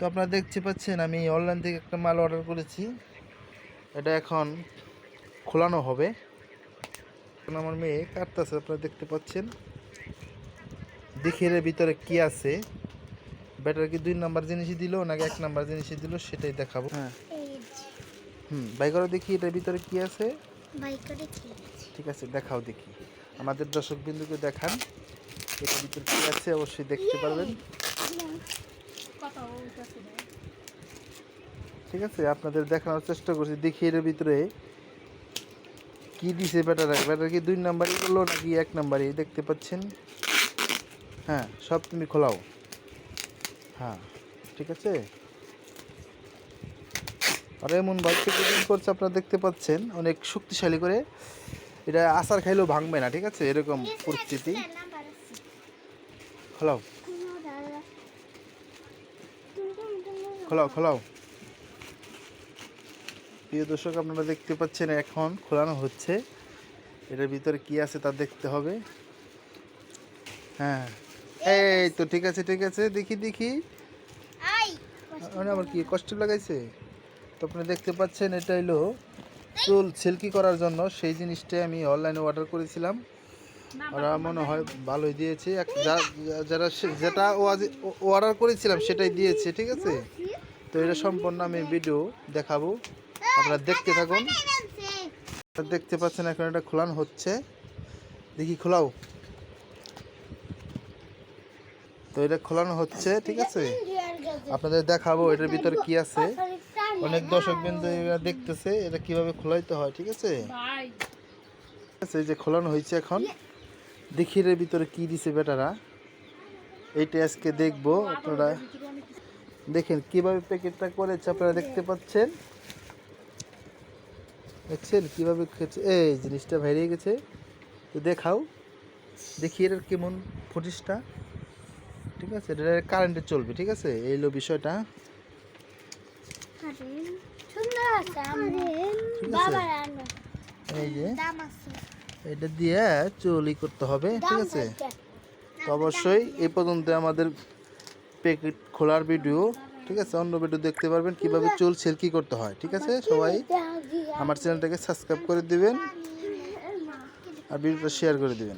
তো আপনারা দেখতে পাচ্ছেন আমি অনলাইন থেকে একটা মাল অর্ডার করেছি। এটা এখন খোলানো হবে। এখন আমার মেয়ে কাটতেছে, আপনারা দেখতে পাচ্ছেন। দেখি এর ভিতরে কি আছে। ব্যাটার কি 2 নাম্বার জিনিসই দিল নাকি 1 নাম্বার জিনিসই দিল সেটাই দেখাবো। হ্যাঁ বাই করো দেখি এটার ভিতরে কি আছে। ঠিক আছে, দেখাও দেখি। আমাদের দর্শক বিন্দুকে দেখান এটার ভিতরে কি আছে, অবশ্যই দেখতে পারবেন। ঠিক আছে, আপনাদের দেখানোর চেষ্টা করছি। দেখি এর ভিতরে কি দিছে ব্যাটার কি 2 নাম্বারই করলো নাকি 1 নাম্বারই, দেখতে পাচ্ছেন। হ্যাঁ সব তুমি খোলাও। হ্যাঁ ঠিক আছে। আর এমন বাইক করছে আপনারা দেখতে পাচ্ছেন, অনেক শক্তিশালী করে। এটা আচার খাইলেও ভাঙবে না, ঠিক আছে, এরকম পরিস্থিতি। খোলাও খোলাও খোলাও। প্রিয় দর্শক আপনারা দেখতে পাচ্ছেন এখন খোলানো হচ্ছে। এটার ভিতরে কি আছে তা দেখতে হবে। হ্যাঁ এই তো ঠিক আছে ঠিক আছে, দেখি দেখি। আমার কি কষ্ট লাগাইছে। তো আপনি দেখতে পাচ্ছেন এটা হলো চুল সিল্কি করার জন্য সেই জিনিসটাই আমি অনলাইনে অর্ডার করেছিলাম। ওরা মনে হয় ভালোই দিয়েছে। যারা যেটা অর্ডার করেছিলাম সেটাই দিয়েছে, ঠিক আছে। তো এটা সম্পূর্ণ আমি ভিডিও দেখাবো, আপনারা দেখতে থাকুন। দেখতে পাচ্ছেন এখন এটা খোলানো হচ্ছে। দেখি খোলাও। তো এটা খোলানো হচ্ছে, ঠিক আছে, আপনাদের দেখাবো এটার ভিতরে কি আছে। অনেক দর্শক বিন্দু দেখতেছে এটা কিভাবে খোলাইতে হয়, ঠিক আছে। এই যে খোলানো হয়েছে এখন। দেখি এর ভিতরে কি দিছে বেটারা, এইটা আজকে দেখবো। আপনারা দেখেন কিভাবে প্যাকেটটা করেছে, আপনারা দেখতে পাচ্ছেন। দেখছেন কিভাবে খেয়েছে, এই জিনিসটা বেরিয়ে গেছে। তো দেখাও দেখি এর কেমন ফুটিসটা, ঠিক আছে। এটা কারেন্টে চলবে, ঠিক আছে, এই হলো বিষয়টা। এই যে এটা দিয়ে চুলই করতে হবে, ঠিক আছে। তো অবশ্যই এই পর্যন্ত আমাদের প্যাকেট খোলার ভিডিও, ঠিক আছে। অন্য ভিডিও দেখতে পারবেন কিভাবে চুল সিল্কি করতে হয়, ঠিক আছে। সবাই আমার চ্যানেলটাকে সাবস্ক্রাইব করে দিবেন আর ভিডিওটা শেয়ার করে দিবেন।